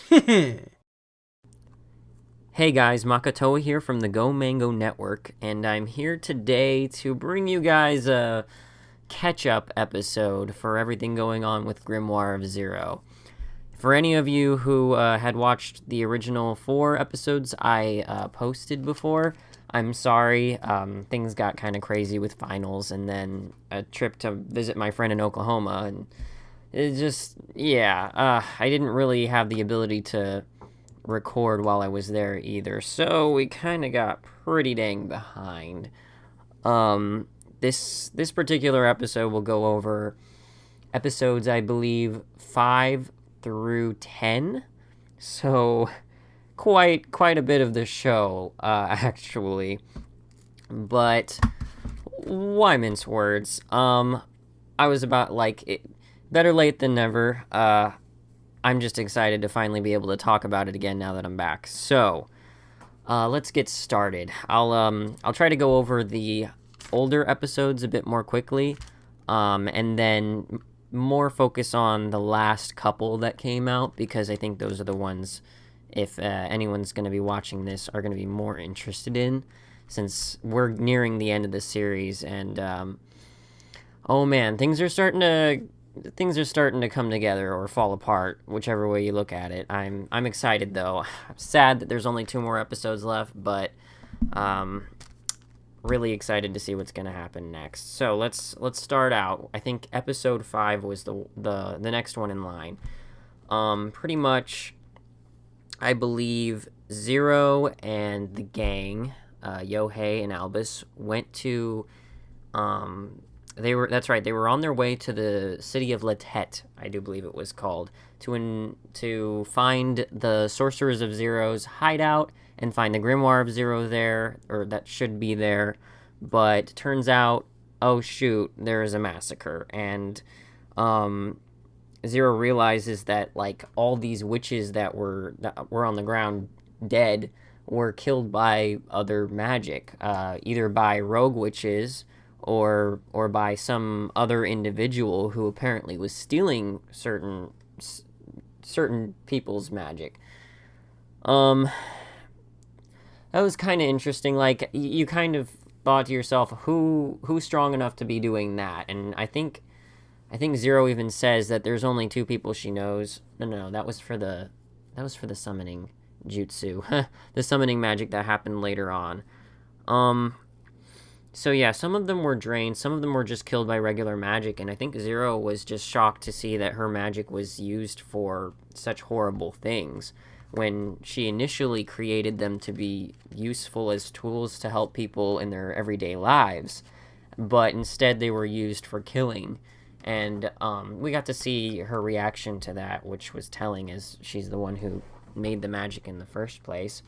Hey guys, Makotoa here from the Go Mango Network, and I'm here today to bring you guys a catch-up episode for everything going on with Grimoire of Zero. For any of you who had watched the original 4 episodes I posted before, I'm sorry. Things got kind of crazy with finals and then a trip to visit my friend in Oklahoma, and it just, yeah, I didn't really have the ability to record while I was there either, so we kind of got pretty dang behind. This particular episode will go over episodes, I believe, 5 through 10, so quite a bit of the show, actually. But why mince words? I was about like it, better late than never. I'm just excited to finally be able to talk about it again now that I'm back. So, let's get started. I'll try to go over the older episodes a bit more quickly, and then more focus on the last couple that came out, because I think those are the ones, if anyone's going to be watching this, are going to be more interested in, since we're nearing the end of the series, and oh man, things are starting to come together or fall apart, whichever way you look at it. I'm excited though. I'm sad that there's only 2 more episodes left, but really excited to see what's gonna happen next. So let's start out. I think episode 5 was the next one in line. Pretty much, I believe Zero and the gang, Yohei and Albus, went to they were on their way to the city of Letet, I do believe it was called, to find the Sorcerers of Zero's hideout and find the Grimoire of Zero there, or that should be there. But turns out, oh shoot, there is a massacre, and Zero realizes that like all these witches that were on the ground dead were killed by other magic, either by rogue witches or by some other individual who apparently was stealing certain people's magic. That was kind of interesting. Like, you kind of thought to yourself, who's strong enough to be doing that? And I think Zero even says that there's only 2 people she knows. No, that was for the summoning jutsu, the summoning magic that happened later on. So yeah, some of them were drained, some of them were just killed by regular magic, and I think Zero was just shocked to see that her magic was used for such horrible things, when she initially created them to be useful as tools to help people in their everyday lives, but instead they were used for killing. And we got to see her reaction to that, which was telling, as she's the one who made the magic in the first place.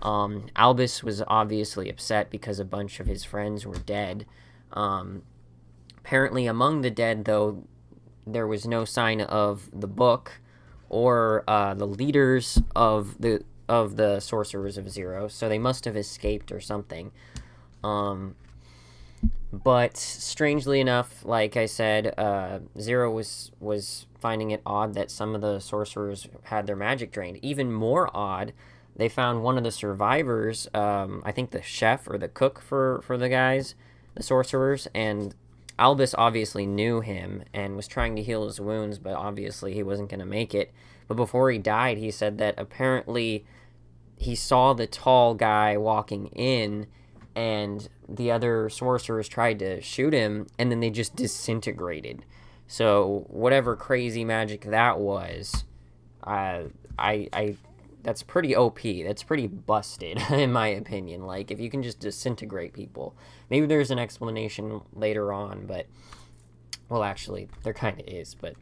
Albus was obviously upset because a bunch of his friends were dead. Apparently among the dead, though, there was no sign of the book or the leaders of the Sorcerers of Zero, so they must have escaped or something. But strangely enough, like I said, Zero was finding it odd that some of the sorcerers had their magic drained. Even more odd, they found one of the survivors, I think the chef or the cook for the guys, the sorcerers, and Albus obviously knew him and was trying to heal his wounds, but obviously he wasn't going to make it. But before he died, he said that apparently he saw the tall guy walking in, and the other sorcerers tried to shoot him, and then they just disintegrated. So whatever crazy magic that was, that's pretty OP. That's pretty busted, in my opinion. Like, if you can just disintegrate people. Maybe there's an explanation later on, but, well, actually, there kind of is, but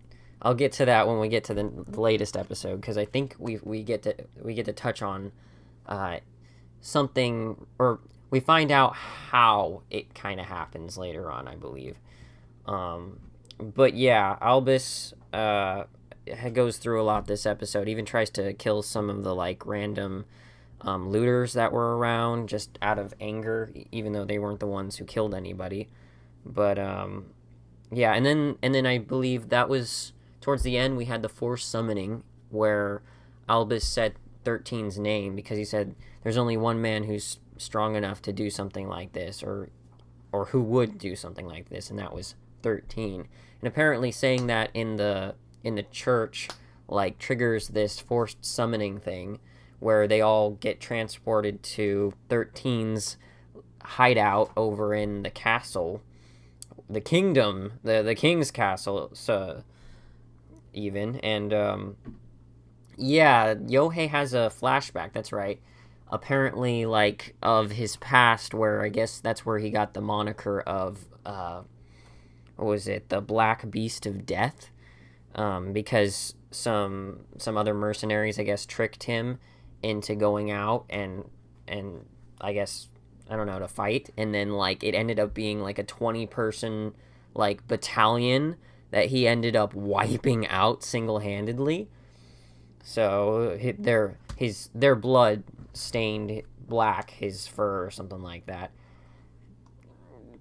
I'll get to that when we get to the latest episode, because I think we get to touch on something, or we find out how it kind of happens later on, I believe. But yeah, Albus goes through a lot this episode. Even tries to kill some of the like random looters that were around just out of anger, even though they weren't the ones who killed anybody. But yeah, and then I believe that was towards the end. We had the forced summoning where Albus said 13's name, because he said there's only one man who's strong enough to do something like this, or who would do something like this, and that was 13. And apparently saying that in the church like triggers this forced summoning thing where they all get transported to 13's hideout over in the castle, the kingdom, the king's castle, so even. And yeah, Yohei has a flashback, that's right, apparently, like, of his past, where I guess that's where he got the moniker of what was it, the Black Beast of Death, because some other mercenaries, I guess, tricked him into going out and I guess, I don't know, to fight, and then like it ended up being like a 20-person like battalion that he ended up wiping out single-handedly. So their blood stained black his fur or something like that.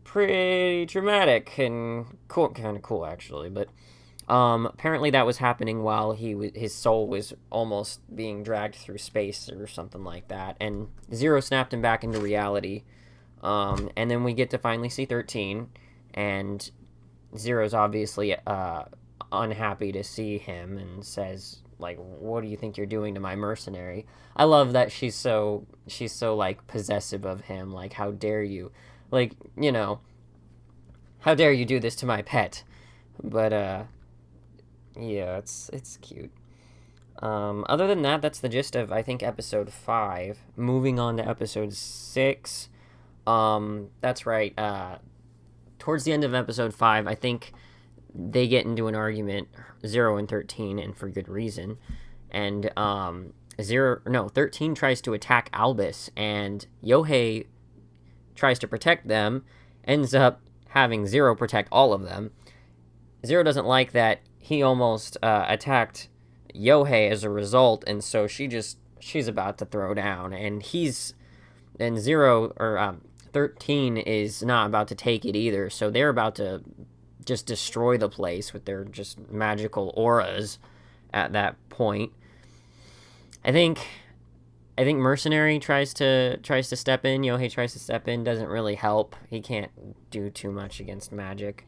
Pretty dramatic and cool, kind of cool actually. But apparently that was happening while his soul was almost being dragged through space or something like that, and Zero snapped him back into reality. And then we get to finally see 13, and Zero's obviously unhappy to see him and says, like, what do you think you're doing to my mercenary? I love that she's so like possessive of him, like, how dare you, like, you know, how dare you do this to my pet? But yeah, it's cute. Other than that, that's the gist of, I think, episode 5. Moving on to episode 6. That's right. Towards the end of episode 5, I think they get into an argument, 0 and 13, and for good reason. And 13 tries to attack Albus, and Yohei tries to protect them, ends up having 0 protect all of them. 0 doesn't like that. He almost attacked Yohei as a result, and so she's about to throw down, and 13 is not about to take it either, so they're about to just destroy the place with their just magical auras at that point. I think Mercenary tries to step in. Yohei tries to step in, doesn't really help. He can't do too much against magic.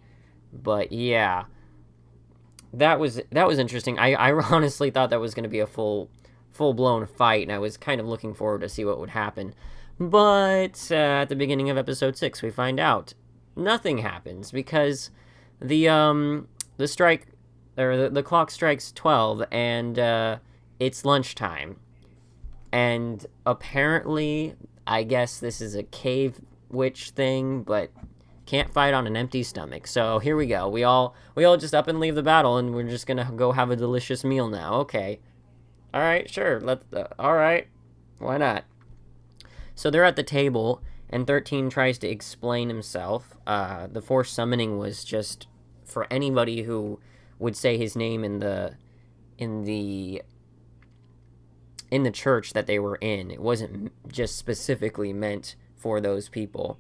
But yeah, that was interesting. I honestly thought that was going to be a full-blown fight, and I was kind of looking forward to see what would happen. But at the beginning of episode 6, we find out nothing happens, because the strike, or the clock strikes 12, and it's lunchtime. And apparently, I guess this is a cave witch thing, but can't fight on an empty stomach. So here we go. We all just up and leave the battle, and we're just gonna go have a delicious meal now. Okay. All right, sure. All right. Why not? So they're at the table, and 13 tries to explain himself. The forced summoning was just for anybody who would say his name in the church that they were in. It wasn't just specifically meant for those people.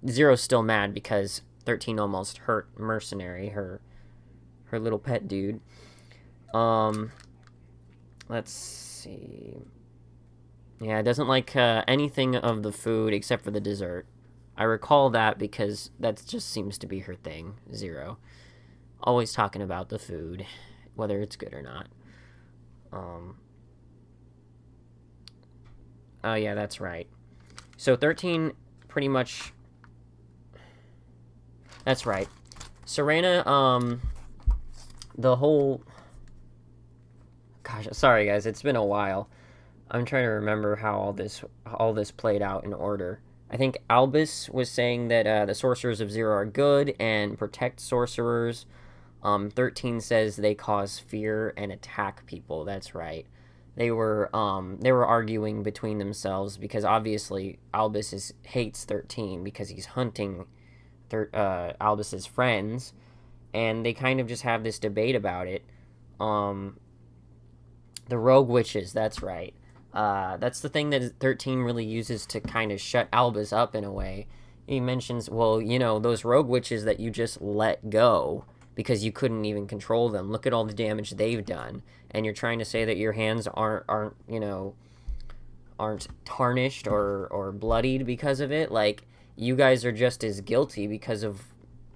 Zero's still mad because 13 almost hurt Mercenary, her little pet dude. Let's see. Yeah, doesn't like anything of the food except for the dessert. I recall that because that just seems to be her thing, 0. Always talking about the food, whether it's good or not. Oh yeah, that's right. So 13 pretty much... That's right. Serena, the whole... Gosh, sorry guys, it's been a while. I'm trying to remember how all this played out in order. I think Albus was saying that the sorcerers of 0 are good and protect sorcerers. 13 says they cause fear and attack people. That's right. They were arguing between themselves because obviously Albus hates 13 because he's hunting Albus's friends, and they kind of just have this debate about it. The rogue witches. That's right. That's the thing that 13 really uses to kind of shut Albus up in a way. He mentions, well, you know, those rogue witches that you just let go because you couldn't even control them. Look at all the damage they've done. And you're trying to say that your hands aren't tarnished or bloodied because of it. Like, you guys are just as guilty because of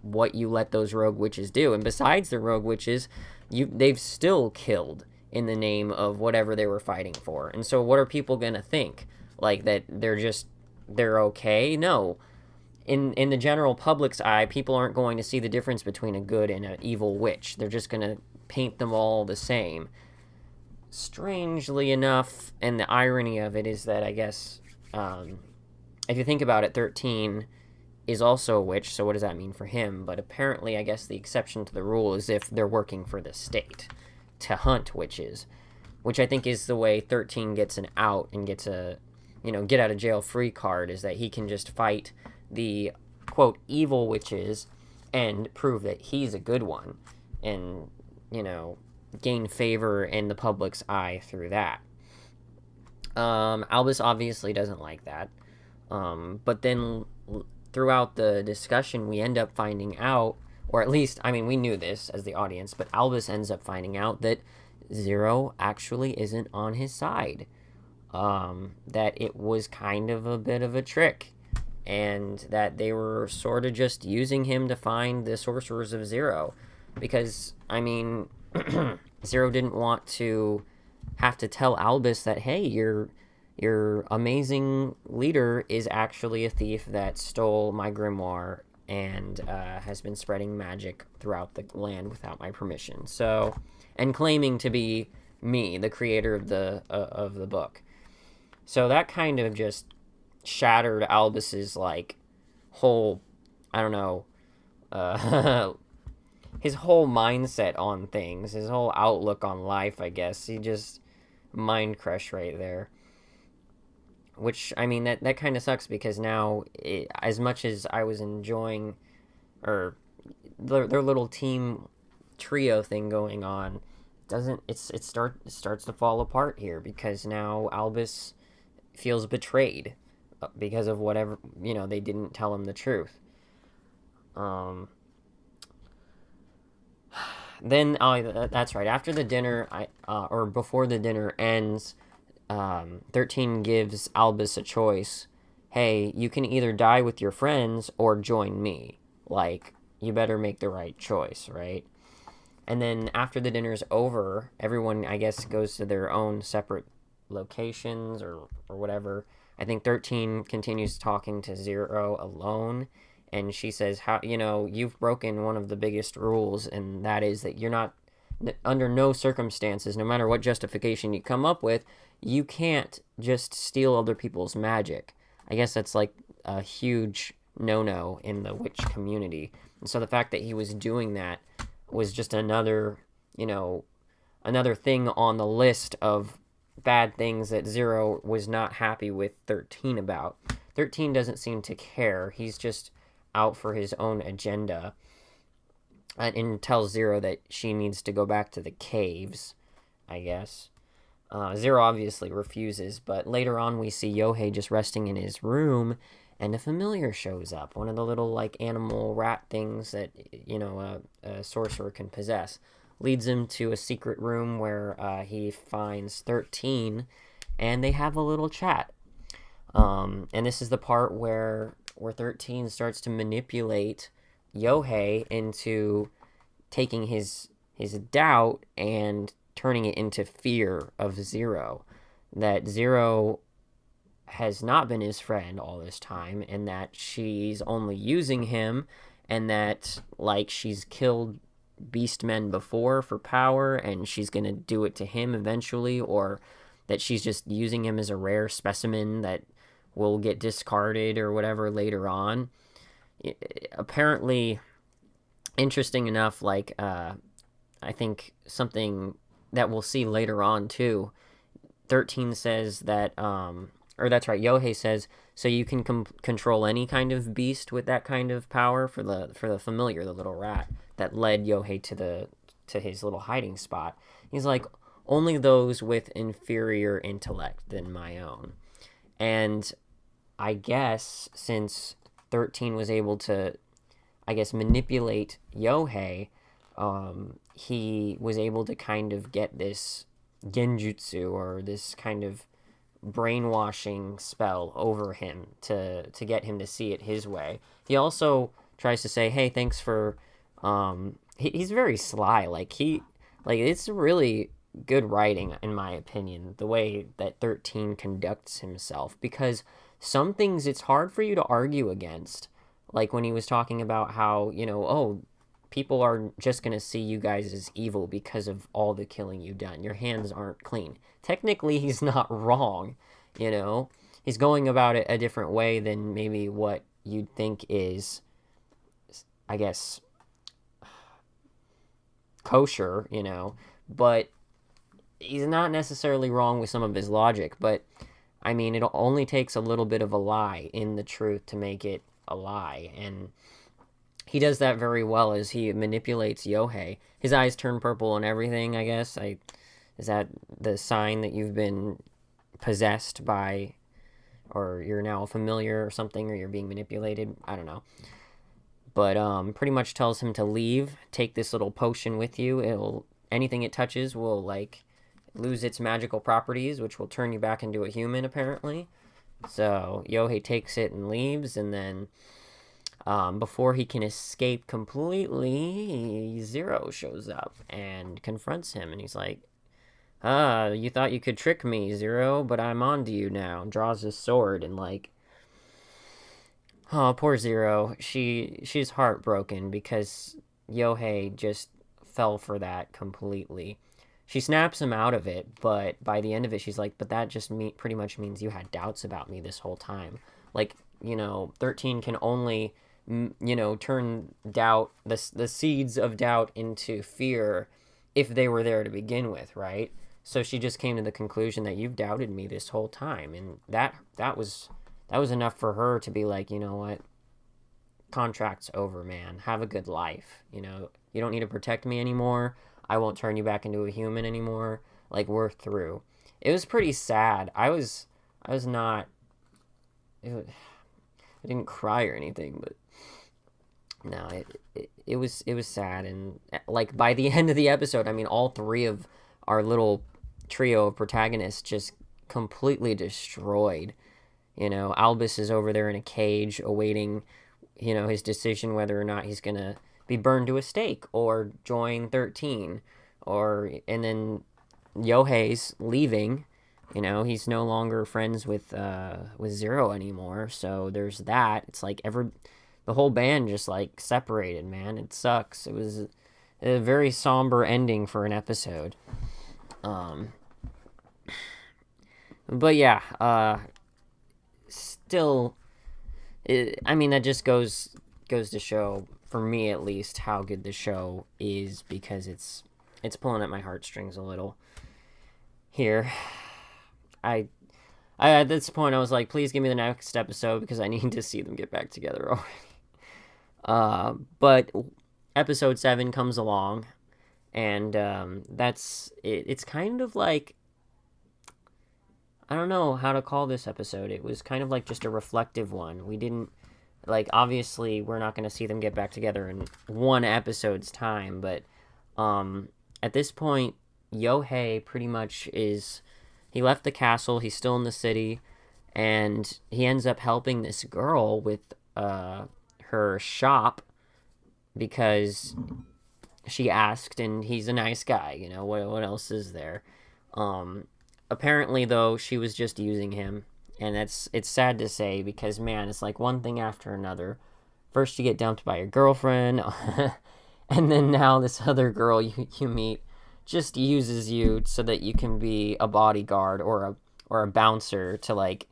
what you let those rogue witches do. And besides the rogue witches, they've still killed in the name of whatever they were fighting for. And so what are people going to think? Like, that they're okay? No. In the general public's eye, people aren't going to see the difference between a good and an evil witch. They're just going to paint them all the same. Strangely enough, and the irony of it is that, I guess, if you think about it, 13 is also a witch, so what does that mean for him? But apparently, I guess the exception to the rule is if they're working for the state to hunt witches, which I think is the way 13 gets an out and gets a, get out of jail free card, is that he can just fight the, quote, evil witches and prove that he's a good one and, gain favor in the public's eye through that. Albus obviously doesn't like that. But then throughout the discussion, we end up finding out, or at least, we knew this as the audience, but Albus ends up finding out that Zero actually isn't on his side. That it was kind of a bit of a trick, and that they were sort of just using him to find the sorcerers of Zero. Because, Zero didn't want to have to tell Albus that, hey, your amazing leader is actually a thief that stole my grimoire and has been spreading magic throughout the land without my permission. So, and claiming to be me, the creator of the book. So that kind of just shattered Albus's whole, his whole mindset on things, his whole outlook on life, I guess. He just mind crushed right there. Which, that kind of sucks, because now, as much as I was enjoying, or their little team trio thing going on, it starts to fall apart here, because now Albus feels betrayed because of whatever, they didn't tell him the truth. Then, that's right, after the dinner, or before the dinner ends, 13 gives Albus a choice. Hey, you can either die with your friends or join me. You better make the right choice, right? And then after the dinner's over, everyone, I guess, goes to their own separate locations or whatever. I think 13 continues talking to Zero alone, and she says, "How you've broken one of the biggest rules, and that is that you're not, under no circumstances, no matter what justification you come up with, you can't just steal other people's magic." I guess that's a huge no-no in the witch community. And so the fact that he was doing that was just another thing on the list of bad things that Zero was not happy with 13 about. 13 doesn't seem to care. He's just out for his own agenda, and tells Zero that she needs to go back to the caves, I guess. Zero obviously refuses, but later on we see Yohei just resting in his room, and a familiar shows up. One of the little, animal rat things that, a sorcerer can possess. Leads him to a secret room where he finds 13, and they have a little chat. And this is the part where 13 starts to manipulate Yohei into taking his doubt and turning it into fear of Zero. That Zero has not been his friend all this time, and that she's only using him, and that, she's killed beastmen before for power, and she's going to do it to him eventually, or that she's just using him as a rare specimen that will get discarded or whatever later on. Apparently, interesting enough, I think something that we'll see later on too, 13 says that, or that's right, Yohei says, so you can control any kind of beast with that kind of power, for the familiar, the little rat that led Yohei to his little hiding spot. He's like, only those with inferior intellect than my own. And I guess since 13 was able to, manipulate Yohei, he was able to kind of get this genjutsu, or this kind of brainwashing spell over him to get him to see it his way. He also tries to say, "Hey, thanks for." He's very sly. Like it's really good writing, in my opinion, the way that 13 conducts himself, because some things it's hard for you to argue against. Like when he was talking about how, oh, people are just going to see you guys as evil because of all the killing you've done. Your hands aren't clean. Technically, he's not wrong, you know? He's going about it a different way than maybe what you'd think is, I guess, kosher, but he's not necessarily wrong with some of his logic. But I mean, it only takes a little bit of a lie in the truth to make it a lie, and he does that very well as he manipulates Yohei. His eyes turn purple and everything, I guess. Is that the sign that you've been possessed by, or you're now a familiar or something, or you're being manipulated? I don't know. But pretty much tells him to leave, take this little potion with you. Anything it touches will, like, lose its magical properties, which will turn you back into a human, apparently. So Yohei takes it and leaves, and then before he can escape completely, Zero shows up and confronts him, and he's like, you thought you could trick me, Zero, but I'm on to you now. Draws his sword, and like, oh, poor Zero. She's heartbroken because Yohei just fell for that completely. She snaps him out of it, but by the end of it, she's like, but that just pretty much means you had doubts about me this whole time. Like, 13 can only, turn doubt, the seeds of doubt into fear if they were there to begin with, right? So she just came to the conclusion that you've doubted me this whole time, and that was enough for her to be like, you know what? Contract's over, man. Have a good life. You don't need to protect me anymore. I won't turn you back into a human anymore. Like, we're through. It was pretty sad. I was not. I didn't cry or anything, but no, it was sad. And like by the end of the episode, I mean, all three of our little trio of protagonists just completely destroyed. Albus is over there in a cage awaiting, his decision whether or not he's gonna be burned to a stake or join 13, and then Yohei's leaving. He's no longer friends with Zero anymore. So there's that. It's like the whole band just like separated, man. It sucks. It was a very somber ending for an episode. But yeah, still, I mean, that just goes to show, for me at least, how good the show is, because it's pulling at my heartstrings a little here. I at this point I was like, please give me the next episode, because I need to see them get back together already. But episode 7 comes along, and that's it. It's kind of like, I don't know how to call this episode. It was kind of like just a reflective one. We didn't, like, obviously we're not going to see them get back together in one episode's time, but at this point, Yohei pretty much he left the castle, he's still in the city, and he ends up helping this girl with her shop because she asked, and he's a nice guy, what else is there? Apparently, though, she was just using him, and it's sad to say, because, man, it's like one thing after another. First you get dumped by your girlfriend, and then now this other girl you meet just uses you so that you can be a bodyguard or a bouncer to, like,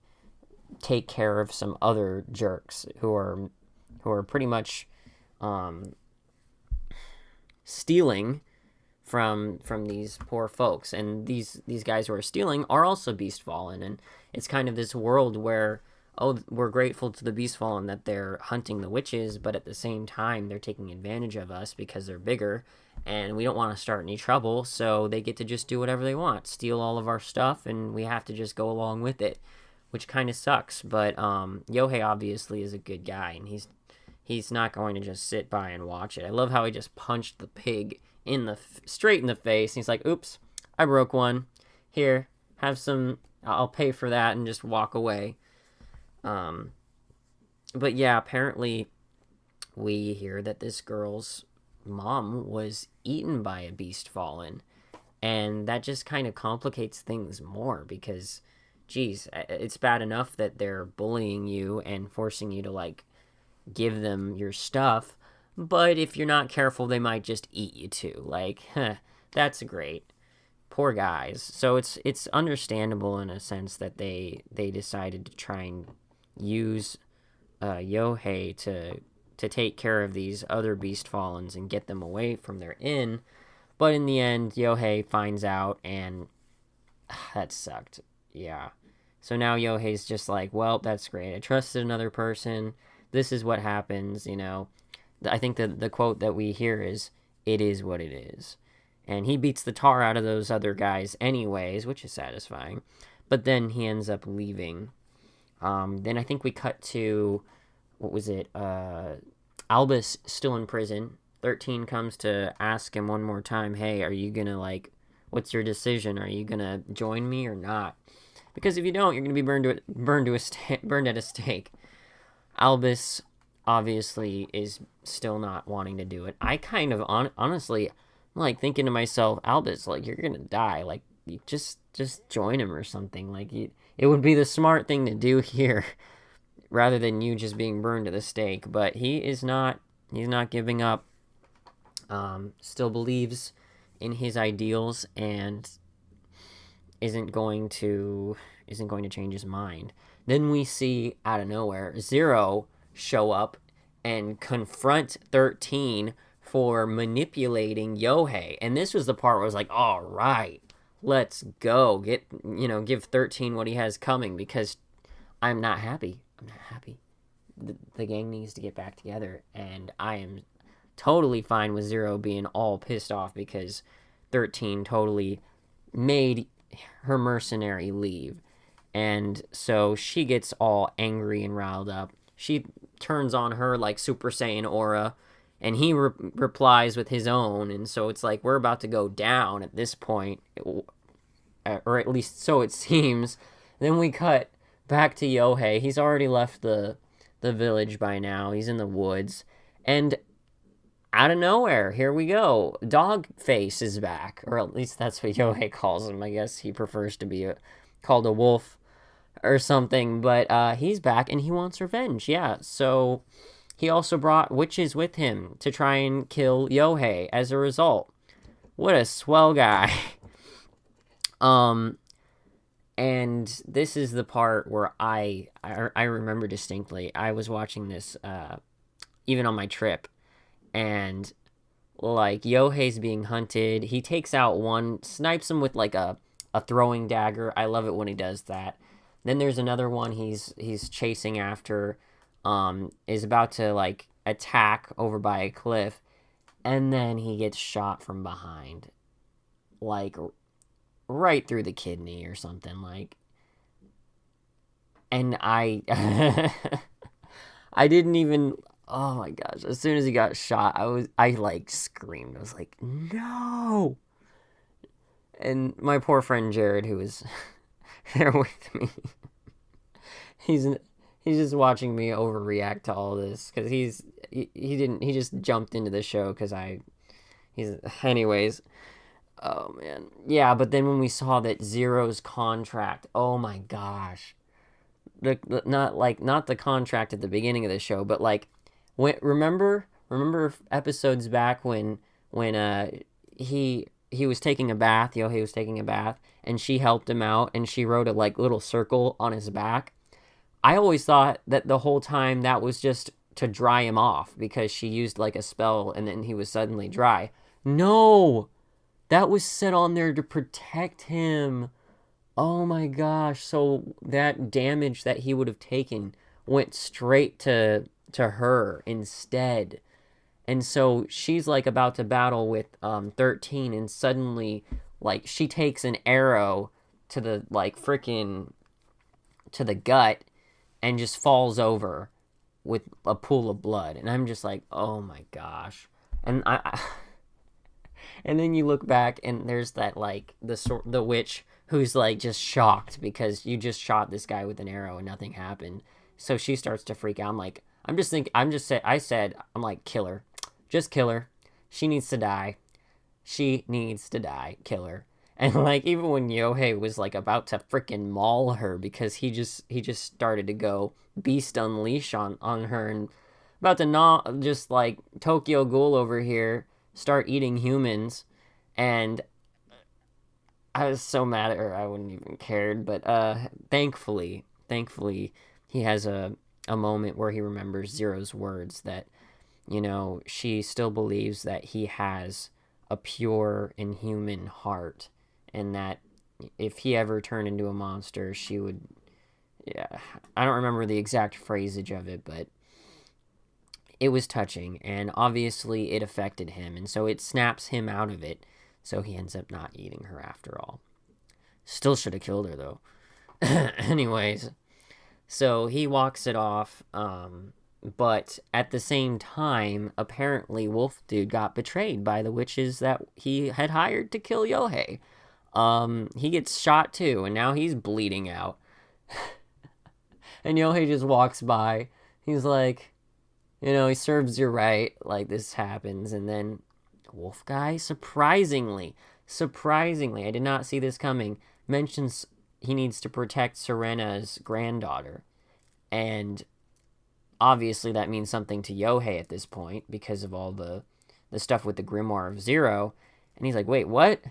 take care of some other jerks who are pretty much stealing from these poor folks. And these guys who are stealing are also Beastfallen, and it's kind of this world where, oh, we're grateful to the Beastfallen that they're hunting the witches, but at the same time they're taking advantage of us because they're bigger, and we don't want to start any trouble, so they get to just do whatever they want, steal all of our stuff, and we have to just go along with it, which kind of sucks. But Yohei obviously is a good guy, and he's not going to just sit by and watch it. I love how he just punched the pig straight in the face. He's like, oops, I broke one. Here, have some, I'll pay for that, and just walk away. But yeah, apparently we hear that this girl's mom was eaten by a beast fallen. And that just kind of complicates things more because, geez, it's bad enough that they're bullying you and forcing you to, like, give them your stuff. But if you're not careful, they might just eat you too. Like, that's great. Poor guys. So it's understandable in a sense that they decided to try and use Yohei to take care of these other beast fallens and get them away from their inn. But in the end, Yohei finds out, and that sucked. Yeah. So now Yohei's just like, well, that's great. I trusted another person. This is what happens, you know. I think the quote that we hear is, it is what it is. And he beats the tar out of those other guys anyways, which is satisfying. But then he ends up leaving. Then I think we cut to, what was it? Albus still in prison. 13 comes to ask him one more time, hey, are you gonna, like, what's your decision? Are you gonna join me or not? Because if you don't, you're gonna be burned at a stake. Albus obviously is still not wanting to do it. I kind of honestly, I'm like thinking to myself, Albus, like, you're gonna die. Like, you just join him or something. Like, it would be the smart thing to do here, rather than you just being burned to the stake. But he's not giving up. Still believes in his ideals and isn't going to change his mind. Then we see out of nowhere Zero show up and confront 13 for manipulating Yohei. And this was the part where I was like, all right, let's go. Give 13 what he has coming, because I'm not happy. The gang needs to get back together, and I am totally fine with Zero being all pissed off because 13 totally made her mercenary leave. And so she gets all angry and riled up. She turns on her, like, Super Saiyan aura, and he replies with his own. And so it's like, we're about to go down at this point, or at least so it seems. Then we cut back to Yohei. He's already left the village by now. He's in the woods. And out of nowhere, here we go. Dogface is back, or at least that's what Yohei calls him. I guess he prefers to be called a wolf or something, but he's back and he wants revenge. Yeah, so he also brought witches with him to try and kill Yohei as a result. What a swell guy. And this is the part where I remember distinctly. I was watching this even on my trip, and like Yohei's being hunted. He takes out one, snipes him with like a throwing dagger. I love it when he does that. Then there's another one he's chasing after, is about to like attack over by a cliff, and then he gets shot from behind, like right through the kidney or something, like. And I didn't even, oh my gosh, as soon as he got shot, I like screamed. I was like, no. And my poor friend Jared, who was there with me, he's just watching me overreact to all this, because he just jumped into the show because anyways. Oh man, yeah. But then when we saw that Zero's contract, oh my gosh, not the contract at the beginning of the show, but like remember episodes back when he was taking a bath, Yohei was taking a bath, and she helped him out, and she wrote a like little circle on his back. I always thought that the whole time that was just to dry him off, because she used like a spell and then he was suddenly dry. No, that was set on there to protect him. Oh my gosh, so that damage that he would have taken went straight to her instead. And so she's like about to battle with 13, and suddenly like she takes an arrow to the gut and just falls over. with a pool of blood, and I'm just like, oh my gosh. And and then you look back, and there's that like the witch who's like just shocked because you just shot this guy with an arrow and nothing happened. So she starts to freak out. I'm like, I'm like, kill her, just kill her. She needs to die. She needs to die. Kill her. And like even when Yohei was like about to freaking maul her because he just started to go beast unleash on her and about to not just like Tokyo Ghoul over here start eating humans, and I was so mad at her I wouldn't even cared. But thankfully he has a moment where he remembers Zero's words that, you know, she still believes that he has a pure and human heart, and that if he ever turned into a monster, she would. Yeah, I don't remember the exact phrasage of it, but it was touching, and obviously it affected him, and so it snaps him out of it, so he ends up not eating her after all. Still should have killed her, though. Anyways, so he walks it off, but at the same time, apparently Wolf Dude got betrayed by the witches that he had hired to kill Yohei. He gets shot too, and now he's bleeding out. And Yohei just walks by. He's like, you know, he serves you right, like this happens, and then Wolf Guy, surprisingly, I did not see this coming, mentions he needs to protect Serena's granddaughter. And obviously that means something to Yohei at this point because of all the stuff with the Grimoire of Zero. And he's like, wait, what?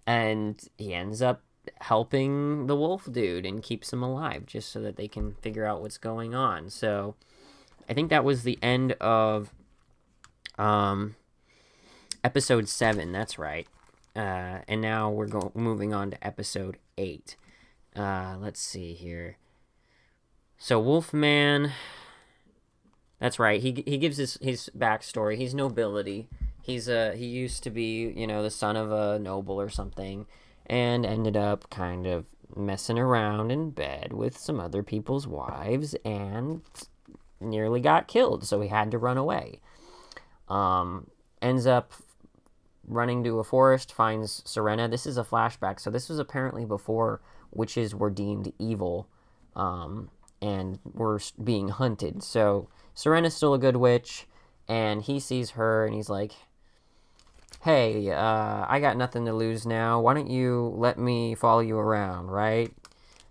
And he ends up helping the wolf dude and keeps him alive just so that they can figure out what's going on. So I think that was the end of episode 7. That's right. And now we're moving on to episode 8. Let's see here. So Wolfman, that's right. He gives his backstory. He's nobility. He used to be, you know, the son of a noble or something, and ended up kind of messing around in bed with some other people's wives and nearly got killed, so he had to run away. Ends up running to a forest, finds Serena. This is a flashback, so this was apparently before witches were deemed evil, and were being hunted. So Serena's still a good witch, and he sees her, and he's like, hey, I got nothing to lose now. Why don't you let me follow you around, right?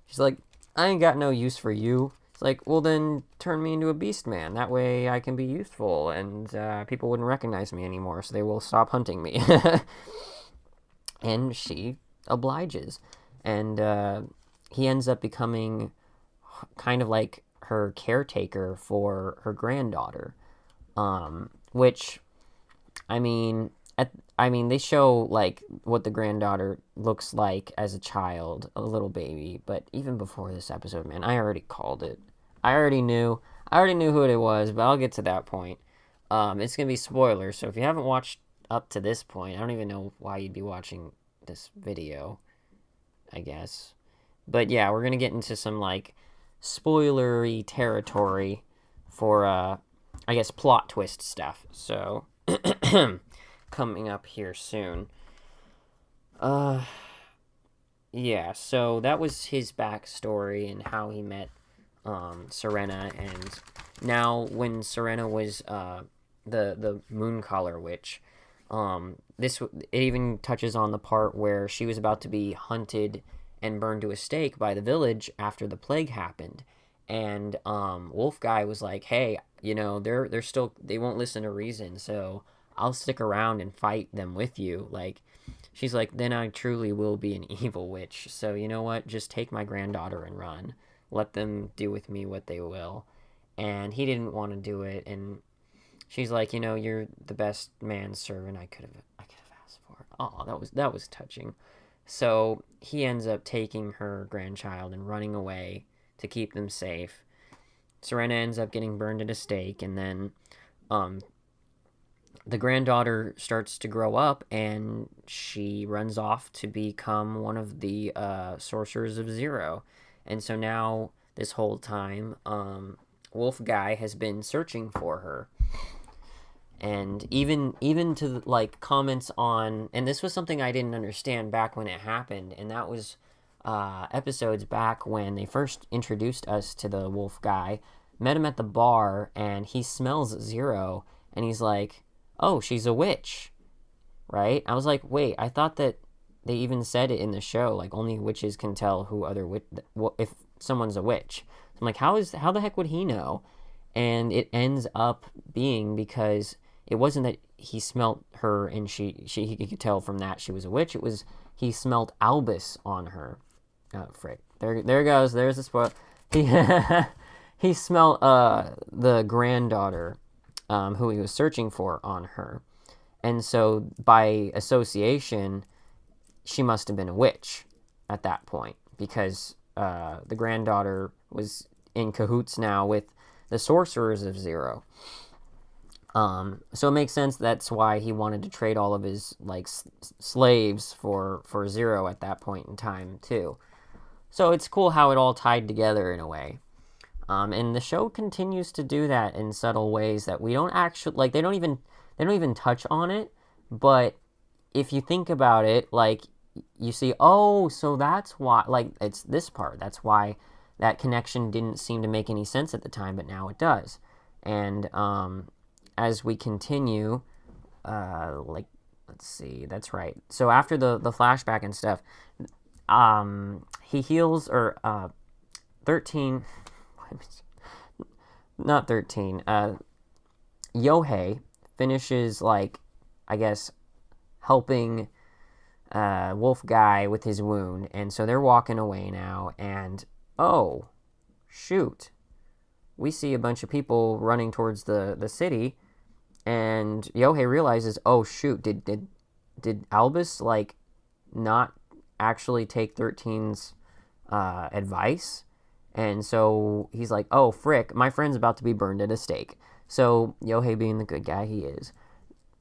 She's like, I ain't got no use for you. It's like, well, then turn me into a beast man. That way I can be useful, and people wouldn't recognize me anymore, so they will stop hunting me. And she obliges. And he ends up becoming kind of like her caretaker for her granddaughter. Which, I mean, they show like what the granddaughter looks like as a child, a little baby. But even before this episode, man, I already called it. I already knew who it was, but I'll get to that point. It's gonna be spoilers, so if you haven't watched up to this point, I don't even know why you'd be watching this video, I guess. But yeah, we're gonna get into some like spoilery territory for I guess plot twist stuff. So coming up here soon. Yeah, so that was his backstory and how he met Serena, and now when Serena was the Mooncaller witch, it even touches on the part where she was about to be hunted and burned to a stake by the village after the plague happened. And Wolf Guy was like, hey, you know, they won't listen to reason, so I'll stick around and fight them with you. Like, she's like, then I truly will be an evil witch. So you know what? Just take my granddaughter and run. Let them do with me what they will. And he didn't want to do it. And she's like, you know, you're the best manservant I could have asked for. Oh, that was touching. So he ends up taking her grandchild and running away to keep them safe. Serena ends up getting burned at a stake, and then the granddaughter starts to grow up, and she runs off to become one of the sorcerers of Zero. And so now, this whole time, Wolf Guy has been searching for her. And even to like comments on, and this was something I didn't understand back when it happened, and that was episodes back when they first introduced us to the Wolf Guy. Met him at the bar, and he smells Zero, and he's like, "Oh, she's a witch," right? I was like, "Wait, I thought that they even said it in the show, like only witches can tell who other if someone's a witch." So I'm like, how the heck would he know? And it ends up being because it wasn't that he smelt her and he could tell from that she was a witch. It was he smelt Albus on her. Oh, frick. There goes. There's the spoil. He smelt the granddaughter who he was searching for on her. And so by association, she must have been a witch at that point because the granddaughter was in cahoots now with the sorcerers of Zero. So it makes sense that's why he wanted to trade all of his like slaves for Zero at that point in time too. So it's cool how it all tied together in a way. And the show continues to do that in subtle ways that we don't actually like. They don't even touch on it. But if you think about it, like you see, oh, so that's why. Like it's this part. That's why that connection didn't seem to make any sense at the time, but now it does. And as we continue, like let's see, that's right. So after the flashback and stuff, he heals or 13. Not 13. Yohei finishes, like, I guess, helping Wolf Guy with his wound. And so they're walking away now. And, oh, shoot. We see a bunch of people running towards the city. And Yohei realizes, oh, shoot, did Albus, like, not actually take 13's advice? And so he's like, oh, frick, my friend's about to be burned at a stake. So Yohei, being the good guy he is,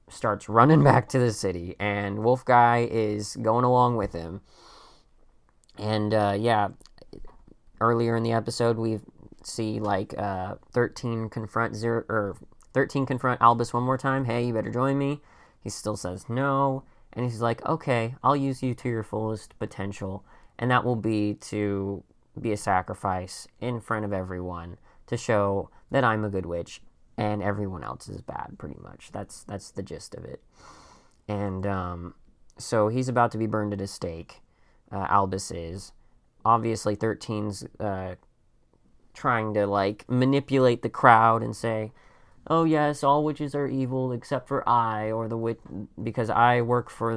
starts running back to the city, and Wolf Guy is going along with him. And, yeah, earlier in the episode, we see, like, 13 confront Albus one more time. Hey, you better join me. He still says no. And he's like, okay, I'll use you to your fullest potential. And that will be to be a sacrifice in front of everyone to show that I'm a good witch and everyone else is bad, pretty much. That's the gist of it. And so he's about to be burned at a stake. Albus is. Obviously, 13's trying to, like, manipulate the crowd and say, oh, yes, all witches are evil except for I, or the witch, because I work for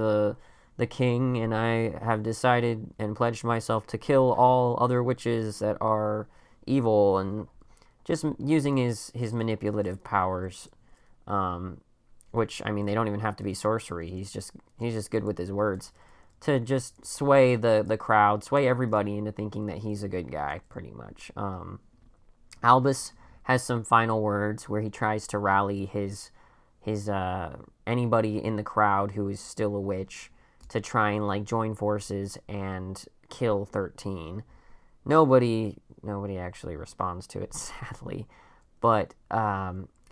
the king, and I have decided and pledged myself to kill all other witches that are evil, and just using his manipulative powers, which, I mean, they don't even have to be sorcery. He's just good with his words, to just sway the crowd, sway everybody into thinking that he's a good guy, pretty much. Albus has some final words where he tries to rally his anybody in the crowd who is still a witch to try and, like, join forces and kill 13. Nobody actually responds to it, sadly, but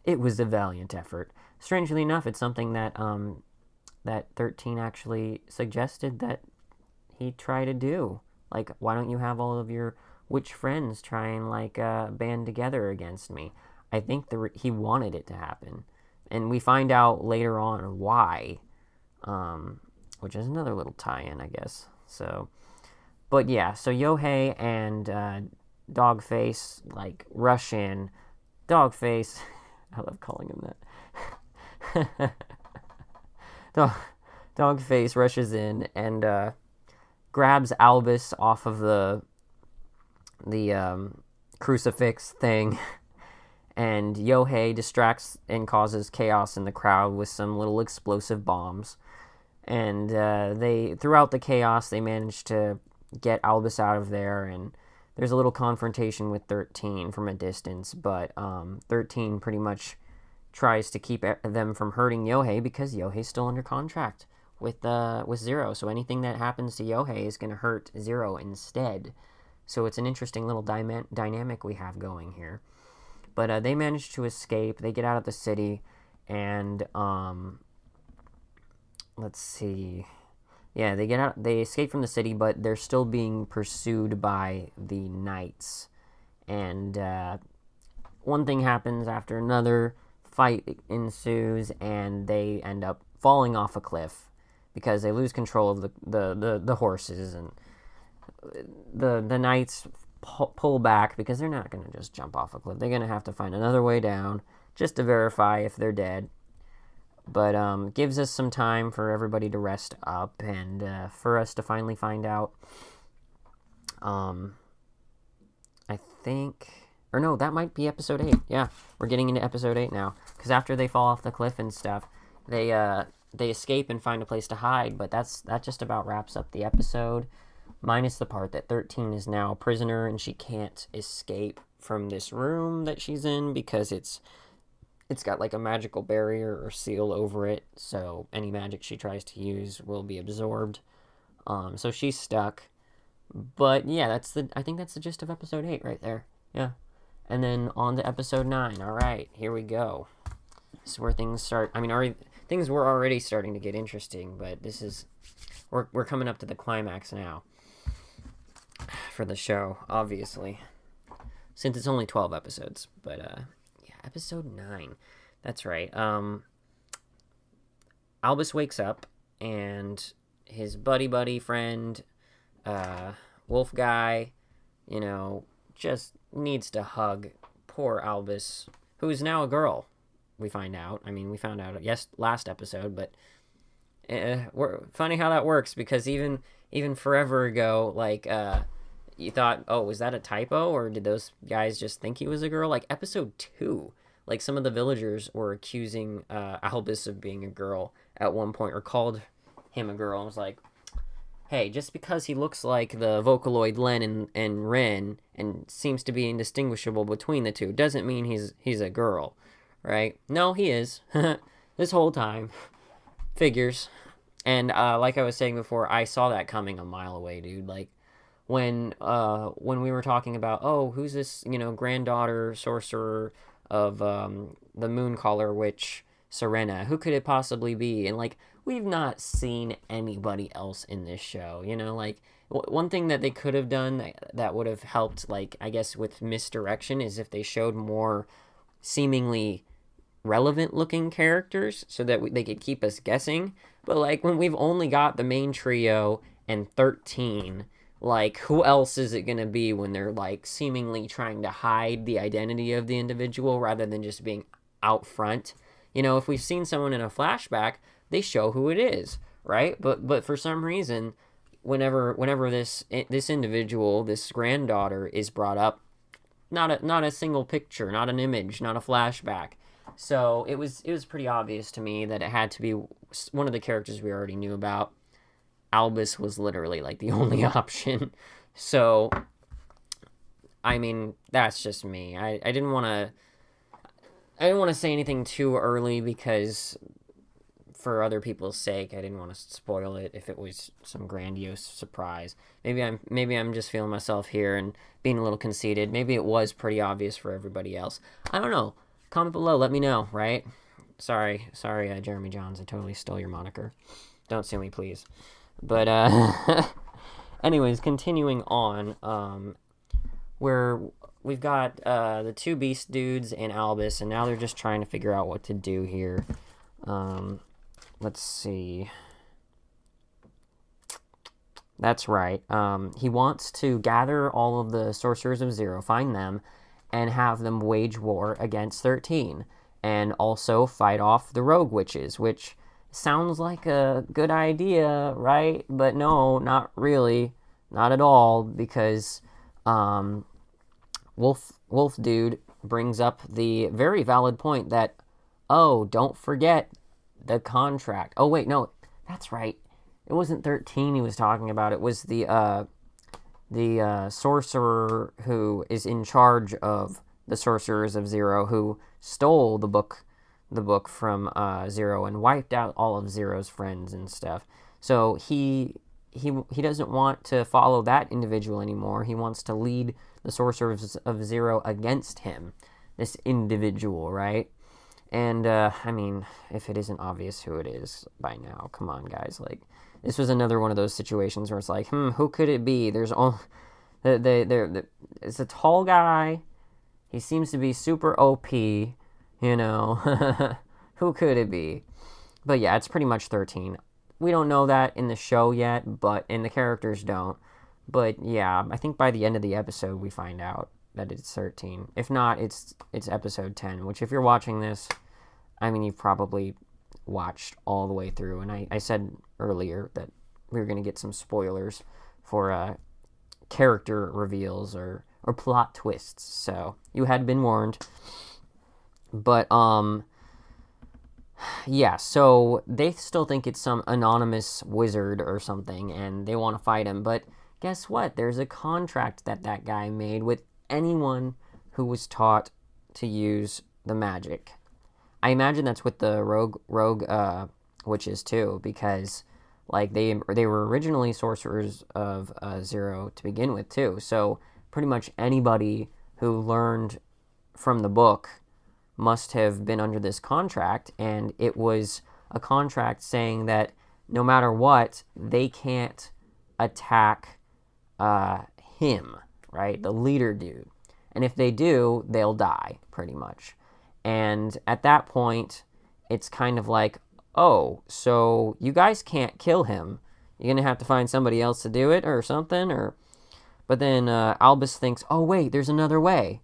it was a valiant effort. Strangely enough, it's something that that 13 actually suggested that he try to do. Like, why don't you have all of your witch friends try and, like, band together against me? I think he wanted it to happen, and we find out later on why. Which is another little tie-in, I guess. So, but yeah, so Yohei and Dogface, like, rush in. Dogface, I love calling him that. Dogface rushes in and grabs Albus off of the crucifix thing, and Yohei distracts and causes chaos in the crowd with some little explosive bombs. And throughout the chaos, they manage to get Albus out of there, and there's a little confrontation with 13 from a distance, but 13 pretty much tries to keep them from hurting Yohei because Yohei's still under contract with Zero, so anything that happens to Yohei is going to hurt Zero instead. So it's an interesting little dynamic we have going here. But they manage to escape. They get out of the city, and let's see. Yeah, they get out. They escape from the city, but they're still being pursued by the knights. And one thing happens after another. Fight ensues, and they end up falling off a cliff because they lose control of the horses, and the knights pull back because they're not going to just jump off a cliff. They're going to have to find another way down just to verify if they're dead. But gives us some time for everybody to rest up and for us to finally find out. I think... Or no, that might be episode 8. Yeah, we're getting into episode 8 now. Because after they fall off the cliff and stuff, they escape and find a place to hide. But that just about wraps up the episode. Minus the part that 13 is now a prisoner and she can't escape from this room that she's in because it's got like a magical barrier or seal over it. So any magic she tries to use will be absorbed. So she's stuck. But yeah, I think that's the gist of episode 8 right there. Yeah. And then on to episode 9. All right, here we go. This is where things start. I mean, things were already starting to get interesting, but we're coming up to the climax now for the show, obviously, since it's only 12 episodes. But yeah, episode 9. That's right. Albus wakes up, and his buddy friend, wolf guy, just needs to hug poor Albus, who is now a girl, we find out. I mean, we found out, last episode, but funny how that works, because even forever ago, like, you thought, oh, was that a typo, or did those guys just think he was a girl? Like, episode 2, like, some of the villagers were accusing Albus of being a girl at one point, or called him a girl, and was like, hey, just because he looks like the Vocaloid Len and Ren and seems to be indistinguishable between the two doesn't mean he's a girl, right? No, he is. This whole time. Figures. And like I was saying before, I saw that coming a mile away, dude. Like, when we were talking about, oh, who's this, granddaughter sorcerer of the Mooncaller Witch, Serena? Who could it possibly be? And, like, we've not seen anybody else in this show, like, one thing that they could have done that would have helped, like, I guess with misdirection, is if they showed more seemingly relevant looking characters so that they could keep us guessing. But, like, when we've only got the main trio and 13, like, who else is it gonna be when they're, like, seemingly trying to hide the identity of the individual rather than just being out front? If we've seen someone in a flashback, they show who it is, right? But for some reason, whenever this individual, this granddaughter, is brought up, not a single picture, not an image, not a flashback. So it was pretty obvious to me that it had to be one of the characters we already knew about. Albus was literally like the only option. So, I mean, that's just me. I didn't want to say anything too early because, for other people's sake, I didn't want to spoil it if it was some grandiose surprise. Maybe I'm just feeling myself here and being a little conceited. Maybe it was pretty obvious for everybody else. I don't know. Comment below. Let me know, right? Sorry, Jeremy Johns. I totally stole your moniker. Don't sue me, please. But, anyways, continuing on, where we've got the two beast dudes and Albus, and now they're just trying to figure out what to do here. Let's see. That's right. He wants to gather all of the Sorcerers of Zero, find them, and have them wage war against 13, and also fight off the Rogue Witches, which sounds like a good idea, right? But no, not really. Not at all, because Wolf Dude brings up the very valid point that, oh, don't forget the contract. Oh, wait, no, that's right. It wasn't 13 he was talking about. It was the sorcerer who is in charge of the Sorcerers of Zero, who stole the book from Zero and wiped out all of Zero's friends and stuff. So he doesn't want to follow that individual anymore. He wants to lead the Sorcerers of Zero against him. this individual, right? And, I mean, if it isn't obvious who it is by now, come on, guys. Like, this was another one of those situations where it's like, who could it be? There's all... It's a tall guy. He seems to be super OP, you know. Who could it be? But yeah, it's pretty much 13. We don't know that in the show yet, and the characters don't. But yeah, I think by the end of the episode we find out that it's 13. If not, it's episode 10, which if you're watching this, I mean, you've probably watched all the way through. And I said earlier that we were going to get some spoilers for character reveals or plot twists. So you had been warned. But, yeah, so they still think it's some anonymous wizard or something, and they want to fight him. But guess what? There's a contract that guy made with anyone who was taught to use the magic. I imagine that's with the rogue witches too, because like they were originally sorcerers of Zero to begin with too. So pretty much anybody who learned from the book must have been under this contract, and it was a contract saying that no matter what, they can't attack him, right? The leader dude. And if they do, they'll die, pretty much. And at that point, it's kind of like, oh, so you guys can't kill him. You're going to have to find somebody else to do it or something? But then Albus thinks, oh, wait, there's another way.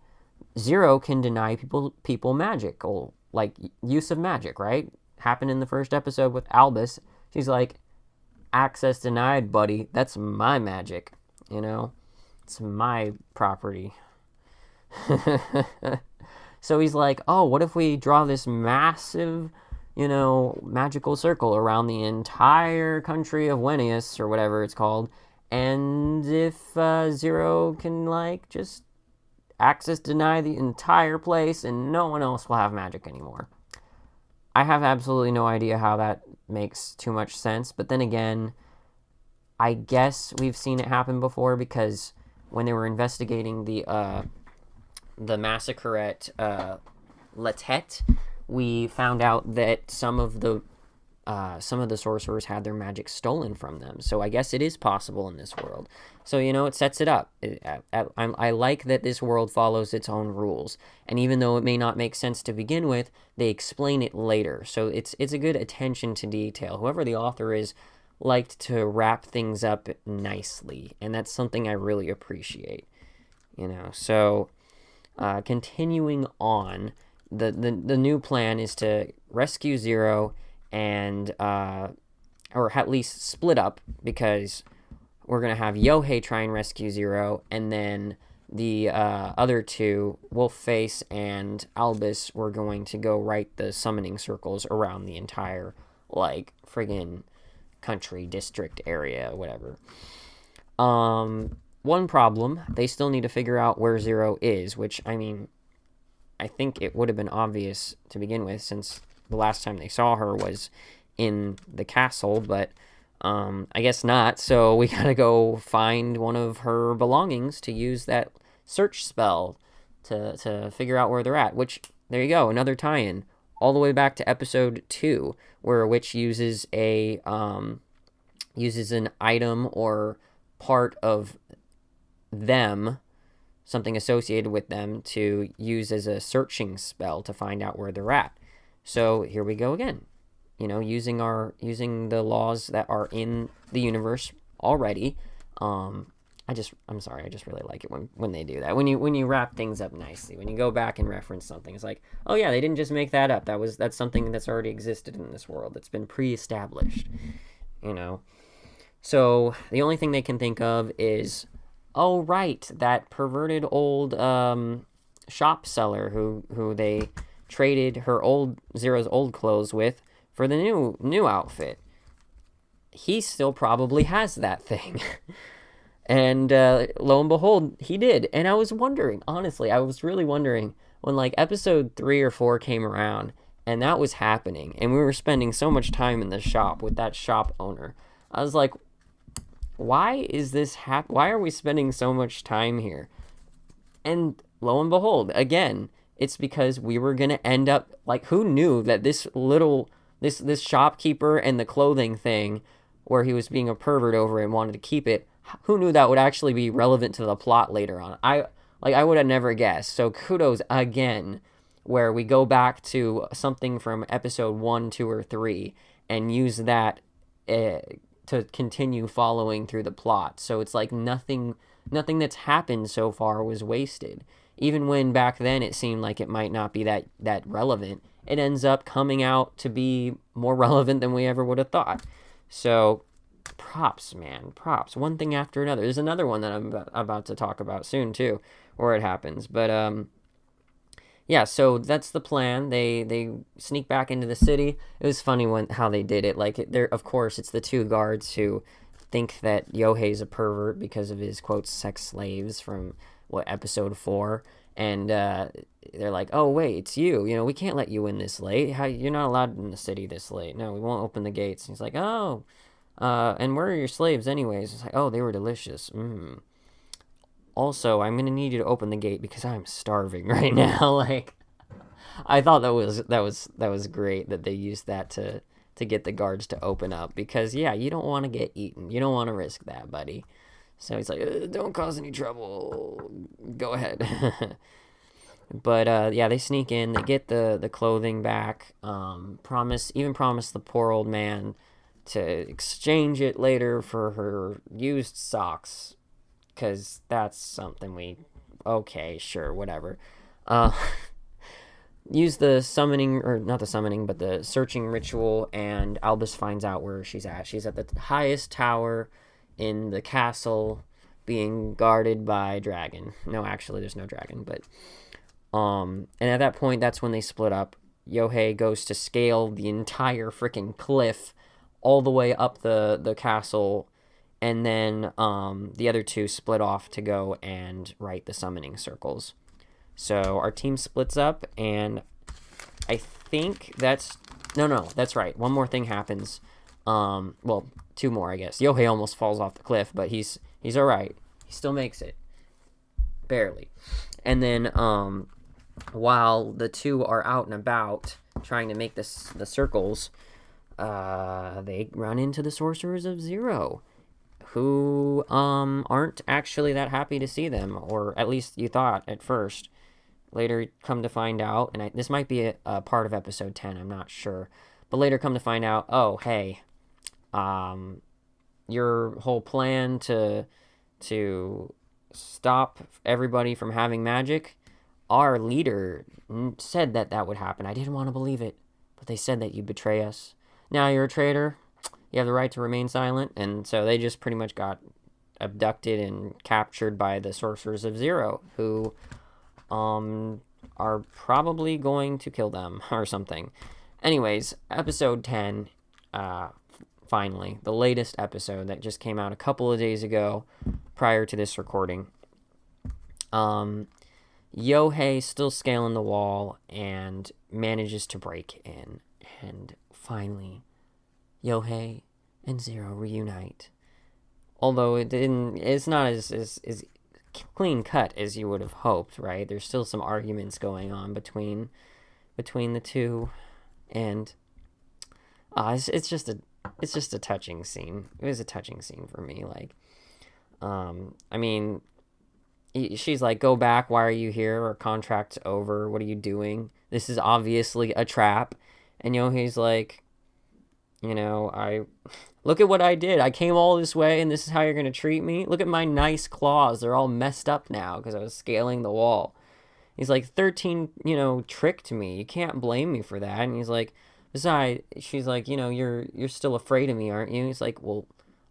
Zero can deny people magic, or like use of magic, right? Happened in the first episode with Albus. She's like, access denied, buddy. That's my magic, you know? It's my property. So he's like, oh, what if we draw this massive, you know, magical circle around the entire country of Wenius, or whatever it's called, and if Zero can, like, just access deny the entire place and no one else will have magic anymore. I have absolutely no idea how that makes too much sense, but then again, I guess we've seen it happen before, because when they were investigating the massacre at La Tête, we found out that some of the sorcerers had their magic stolen from them. So I guess it is possible in this world. So, you know, it sets it up. I like that this world follows its own rules. And even though it may not make sense to begin with, they explain it later. So it's a good attention to detail. Whoever the author is liked to wrap things up nicely. And that's something I really appreciate. You know, so continuing on, the new plan is to rescue Zero and or at least split up, because we're going to have Yohei try and rescue Zero, and then the other two, Wolfface and Albus, were going to go write the summoning circles around the entire, like, friggin' country, district, area, whatever. One problem, they still need to figure out where Zero is, which, I mean, I think it would have been obvious to begin with, since the last time they saw her was in the castle, but I guess not, so we gotta go find one of her belongings to use that search spell to figure out where they're at, which, there you go, another tie-in, all the way back to episode 2, where a witch uses an item or part of them, something associated with them, to use as a searching spell to find out where they're at. So here we go again. You know, using the laws that are in the universe already. I'm sorry, I just really like it when they do that. When you wrap things up nicely. When you go back and reference something, it's like, oh yeah, they didn't just make that up. That's something that's already existed in this world. It's been pre-established. You know. So the only thing they can think of is, oh right, that perverted old shop seller who they traded Zero's old clothes with for the new outfit. He still probably has that thing. And lo and behold, he did. And I was wondering, honestly, I was really wondering, when like episode 3 or 4 came around and that was happening, and we were spending so much time in the shop with that shop owner, I was like, why is this why are we spending so much time here? And lo and behold, again, It's because we were going to end up, like, who knew that this shopkeeper and the clothing thing where he was being a pervert over it and wanted to keep it, who knew that would actually be relevant to the plot later on? I would have never guessed. So kudos again, where we go back to something from episode 1, 2, or 3 and use that to continue following through the plot. So it's like nothing that's happened so far was wasted. Even when back then it seemed like it might not be that relevant, it ends up coming out to be more relevant than we ever would have thought. So props, man, props. One thing after another. There's another one that I'm about to talk about soon too, where it happens. But yeah, so that's the plan. They sneak back into the city. It was funny how they did it. Like, of course, it's the two guards who think that Yohei's a pervert because of his, quote, sex slaves from, episode 4. And they're like, oh, wait, it's you. We can't let you in this late. You're not allowed in the city this late. No, we won't open the gates. And he's like, oh, and where are your slaves anyways? It's like, oh, they were delicious. Also, I'm gonna need you to open the gate because I'm starving right now. Like, I thought that was great that they used that to get the guards to open up, because yeah, you don't want to get eaten. You don't want to risk that, buddy. So he's like, don't cause any trouble. Go ahead. But yeah, they sneak in. They get the clothing back. Promise the poor old man to exchange it later for her used socks. Because that's something okay, sure, whatever. Use the summoning, or not the summoning, but the searching ritual, and Albus finds out where she's at. She's at the highest tower in the castle, being guarded by dragon. No, actually, there's no dragon, but... and at that point, that's when they split up. Yohei goes to scale the entire freaking cliff all the way up the castle, and then the other two split off to go and write the summoning circles. So our team splits up, and I think that's right. One more thing happens. Well, two more, I guess. Yohei almost falls off the cliff, but he's all right. He still makes it, barely. And then while the two are out and about trying to make the circles, they run into the Sorcerers of Zero, who aren't actually that happy to see them, or at least you thought at first. Later come to find out, and this might be a part of episode 10, I'm not sure, but later come to find out, oh, hey, your whole plan to stop everybody from having magic, our leader said that would happen. I didn't want to believe it, but they said that you'd betray us. Now you're a traitor. You have the right to remain silent. And so they just pretty much got abducted and captured by the Sorcerers of Zero, who are probably going to kill them or something. Anyways, episode 10, finally, the latest episode that just came out a couple of days ago prior to this recording. Yohei still scaling the wall and manages to break in, and finally Yohei and Zero reunite. Although it's not as clean cut as you would have hoped, right? There's still some arguments going on between the two, and it's just a touching scene. It was a touching scene for me. Like, I mean, she's like, go back, why are you here? Our contract's over, what are you doing? This is obviously a trap. And Yohei's like, I look at what I did. I came all this way, and this is how you're going to treat me? Look at my nice claws. They're all messed up now because I was scaling the wall. He's like, 13, tricked me. You can't blame me for that. And he's like, besides, she's like, you're still afraid of me, aren't you? He's like, well,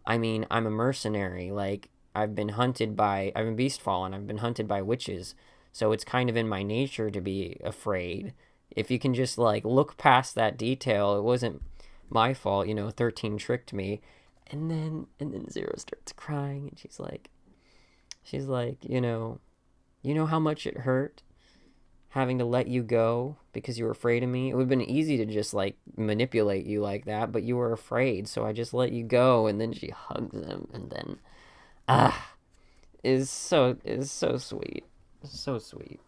I mean, I'm a mercenary. Like, I've been Beastfallen. I've been hunted by witches. So it's kind of in my nature to be afraid. If you can just, like, look past that detail, it wasn't my fault, 13 tricked me. And then Zero starts crying, and she's like, you know how much it hurt having to let you go because you were afraid of me? It would have been easy to just, like, manipulate you like that, but you were afraid, so I just let you go. And then she hugs him, and then is so sweet. So sweet.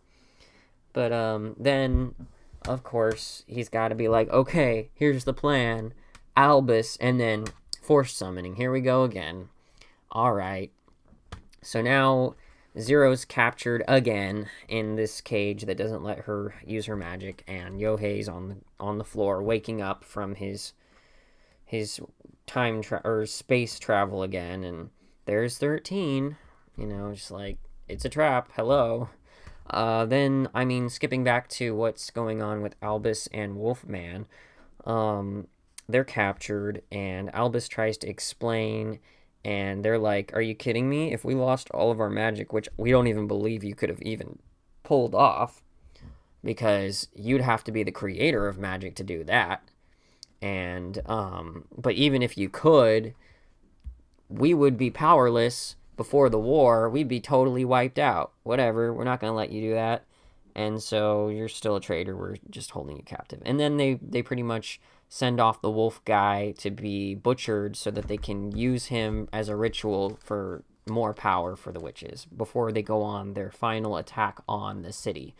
But then, of course, he's got to be like, okay, here's the plan. Albus, and then force summoning. Here we go again. All right. So now Zero's captured again in this cage that doesn't let her use her magic, and Yohei's on the floor, waking up from his or space travel again, and there's 13. Just like, it's a trap. Hello. Then, skipping back to what's going on with Albus and Wolfman, they're captured, and Albus tries to explain, and they're like, are you kidding me? If we lost all of our magic, which we don't even believe you could have even pulled off, because you'd have to be the creator of magic to do that. And, but even if you could, we would be powerless before the war. We'd be totally wiped out. Whatever, we're not going to let you do that. And so you're still a traitor. We're just holding you captive. And then they pretty much send off the wolf guy to be butchered so that they can use him as a ritual for more power for the witches before they go on their final attack on the city,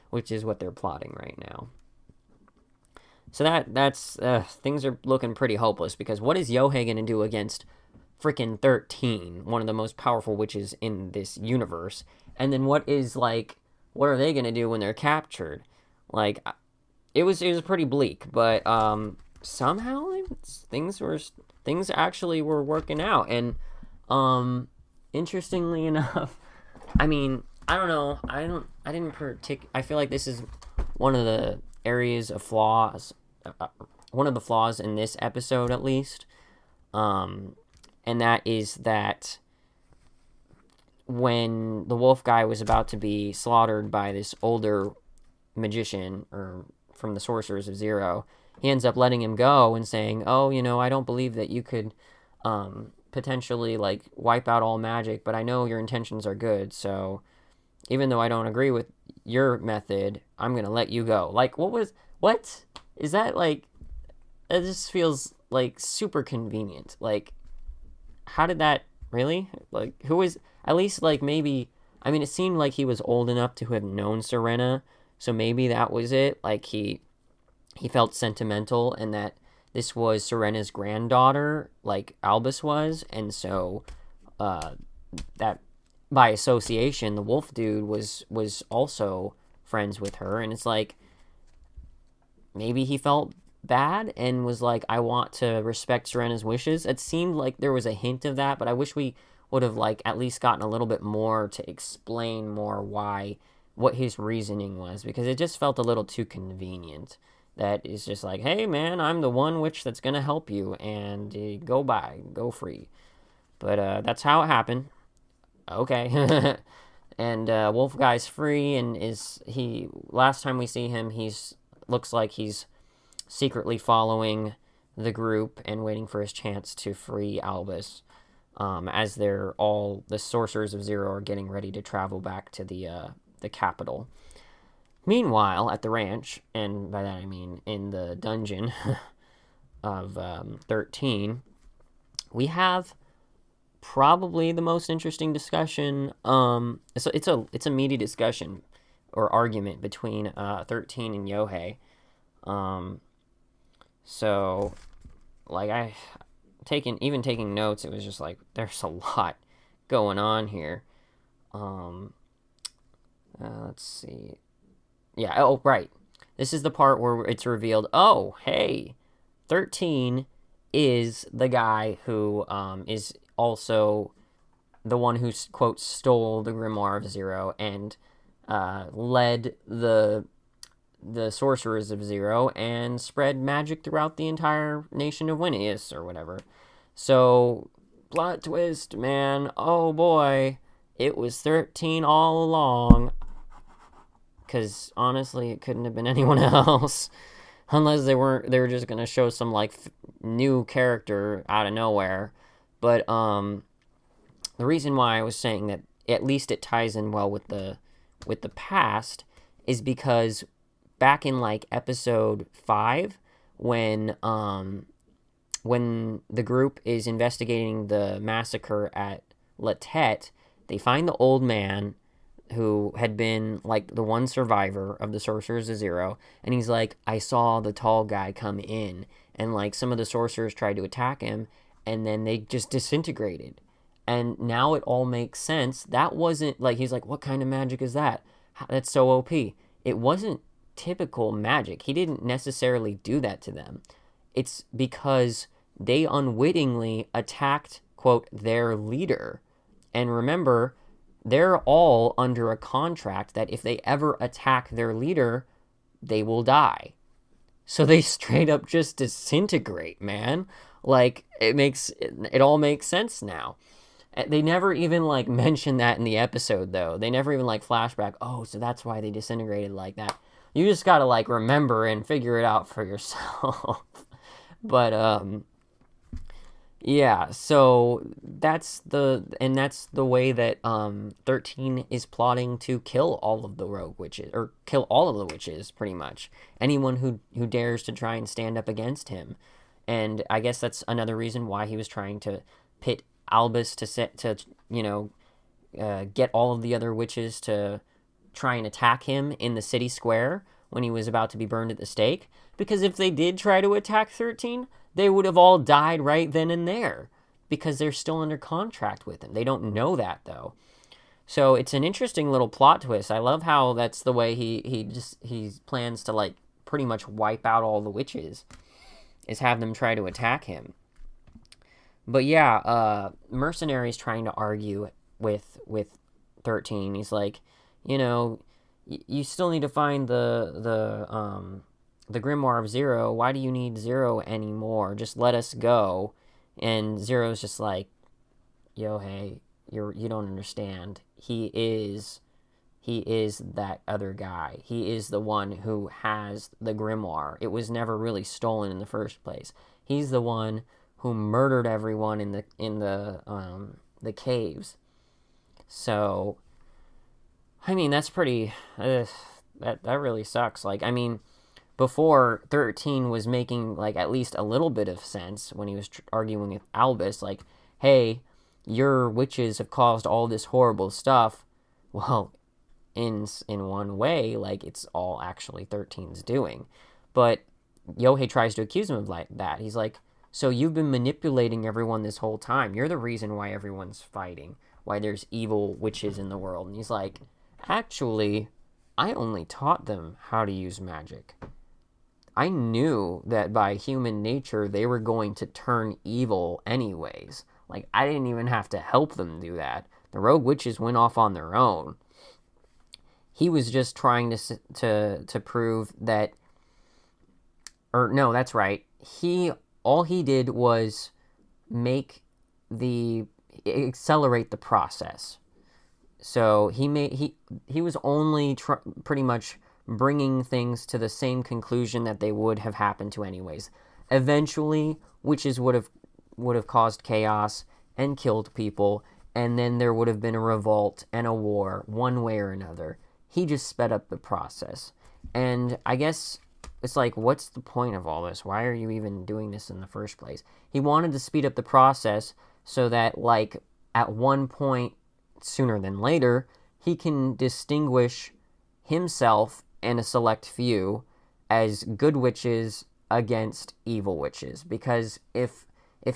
which is what they're plotting right now. So that's things are looking pretty hopeless, because what is Yohei going to do against freaking 13, one of the most powerful witches in this universe? And then what are they going to do when they're captured? Like, it was pretty bleak, but somehow things actually were working out. And interestingly enough, I don't know, I feel like this is one of the areas of flaws, one of the flaws in this episode at least, and that is that when the wolf guy was about to be slaughtered by this older magician, or from the Sorcerers of Zero, he ends up letting him go and saying, oh, I don't believe that you could potentially wipe out all magic, but I know your intentions are good, so even though I don't agree with your method, I'm gonna let you go. What is that? It just feels super convenient. How did that really? Who is, at least maybe, it seemed like he was old enough to have known Serena, so maybe that was it. He felt sentimental, and that this was Serena's granddaughter, like Albus was, and so that by association, the wolf dude was also friends with her, and it's maybe he felt bad and was like, I want to respect Serena's wishes. It seemed like there was a hint of that, but I wish we would have at least gotten a little bit more to explain more what his reasoning was, because it just felt a little too convenient. That is just hey man, I'm the one witch that's gonna help you, and go free. But that's how it happened. Okay. And wolf guy's free, and last time we see him, looks like he's secretly following the group and waiting for his chance to free Albus, as the Sorcerers of Zero are getting ready to travel back to the capital. Meanwhile, at the ranch, and by that I mean in the dungeon of 13, we have probably the most interesting discussion. It's a meaty discussion or argument between 13 and Yohei. So I taking notes, it was just there's a lot going on here. Let's see. Yeah, oh right. This is the part where it's revealed, oh, hey, 13 is the guy who is also the one who, quote, stole the Grimoire of Zero and led the Sorcerers of Zero and spread magic throughout the entire nation of Winnius or whatever. So, plot twist, man. Oh boy, it was 13 all along. Because honestly, it couldn't have been anyone else, unless they were just gonna show some new character out of nowhere. But the reason why I was saying that at least it ties in well with the past is because back in episode 5, when the group is investigating the massacre at La Tête, they find the old man who had been like the one survivor of the sorcerers of Zero, and he's like, I saw the tall guy come in, and like some of the sorcerers tried to attack him, and then they just disintegrated. And now it all makes sense. That wasn't like, he's like, what kind of magic is that? That's so OP. It wasn't typical magic. He didn't necessarily do that to them. It's because they unwittingly attacked, quote, their leader. And remember, they're all under a contract that if they ever attack their leader, they will die. So they straight up just disintegrate, man. Like, it all makes sense now. They never even like mention that in the episode though. They never even like flashback, oh, so that's why they disintegrated like that. You just gotta like remember and figure it out for yourself. But yeah, so that's the way that 13 is plotting to kill all of the rogue witches, or kill all of the witches pretty much. Anyone who dares to try and stand up against him. And I guess that's another reason why he was trying to pit Albus to get all of the other witches to try and attack him in the city square when he was about to be burned at the stake. Because if they did try to attack 13, they would have all died right then and there because they're still under contract with him. They don't know that though. So it's an interesting little plot twist. I love how that's the way he plans to like pretty much wipe out all the witches, is have them try to attack him. But yeah, Mercenary's trying to argue with 13. He's like, you still need to find the Grimoire of Zero. Why do you need Zero anymore? Just let us go. And Zero's just like, hey, you don't understand. He is that other guy. He is the one who has the Grimoire. It was never really stolen in the first place. He's the one who murdered everyone in the caves. So, I mean, that's pretty. That really sucks. Like, I mean, before 13 was making like at least a little bit of sense when he was arguing with Albus, like, hey, your witches have caused all this horrible stuff. Well, in one way, like, it's all actually 13's doing. But Yohei tries to accuse him of like that. He's like, so you've been manipulating everyone this whole time. You're the reason why everyone's fighting, why there's evil witches in the world. And he's like, actually, I only taught them how to use magic. I knew that by human nature, they were going to turn evil anyways. Like, I didn't even have to help them do that. The rogue witches went off on their own. He was just trying to prove that, or no, that's right. All he did was accelerate the process. So he was only pretty much bringing things to the same conclusion that they would have happened to anyways. Eventually, witches would have caused chaos and killed people, and then there would have been a revolt and a war, one way or another. He just sped up the process. And I guess it's like, what's the point of all this? Why are you even doing this in the first place? He wanted to speed up the process so that, like, at one point, sooner than later, he can distinguish himself and a select few as good witches against evil witches. Because if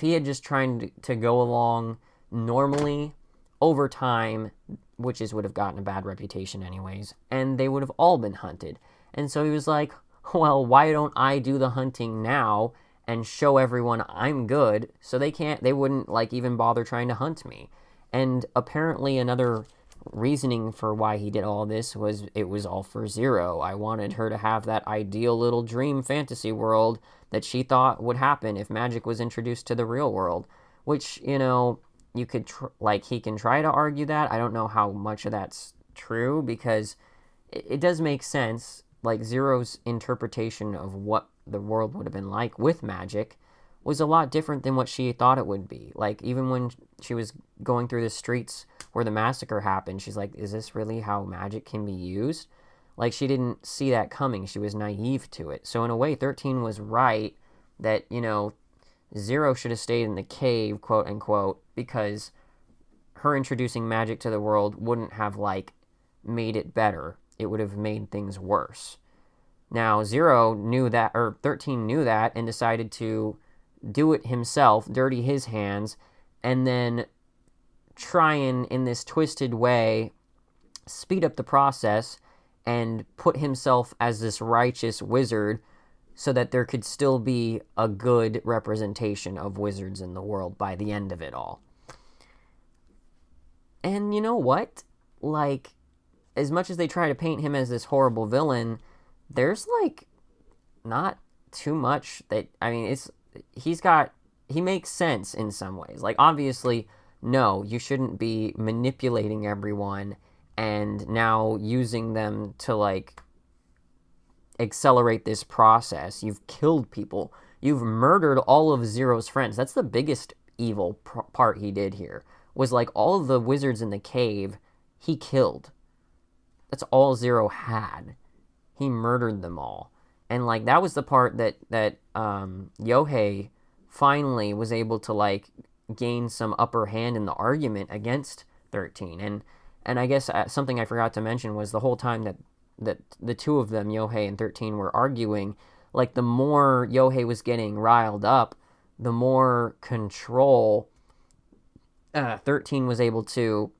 he had just tried to go along normally, over time, witches would have gotten a bad reputation anyways, and they would have all been hunted. And so he was like, well, why don't I do the hunting now and show everyone I'm good, so they wouldn't like even bother trying to hunt me. And apparently another reasoning for why he did all this was it was all for Zero. I wanted her to have that ideal little dream fantasy world that she thought would happen if magic was introduced to the real world, which, you could he can try to argue that. I don't know how much of that's true, because it does make sense. Like, Zero's interpretation of what the world would have been like with magic was a lot different than what she thought it would be. Like, even when she was going through the streets where the massacre happened, she's like, is this really how magic can be used? Like, she didn't see that coming. She was naive to it. So in a way, 13 was right that, Zero should have stayed in the cave, quote unquote, because her introducing magic to the world wouldn't have, like, made it better. It would have made things worse. Now, Zero knew that, or 13 knew that, and decided to do it himself, dirty his hands, and then try and, in this twisted way, speed up the process and put himself as this righteous wizard so that there could still be a good representation of wizards in the world by the end of it all. And you know what? Like, as much as they try to paint him as this horrible villain, there's, like, not too much that, I mean, he makes sense in some ways. Like, obviously, no, you shouldn't be manipulating everyone and now using them to, like, accelerate this process. You've killed people. You've murdered all of Zero's friends. That's the biggest evil part he did here, was, like, all of the wizards in the cave he killed. That's all Zero had. He murdered them all. And, like, that was the part that Yohei finally was able to, like, gain some upper hand in the argument against 13. And I guess something I forgot to mention was the whole time that the two of them, Yohei and 13, were arguing, like, the more Yohei was getting riled up, the more control 13 was able to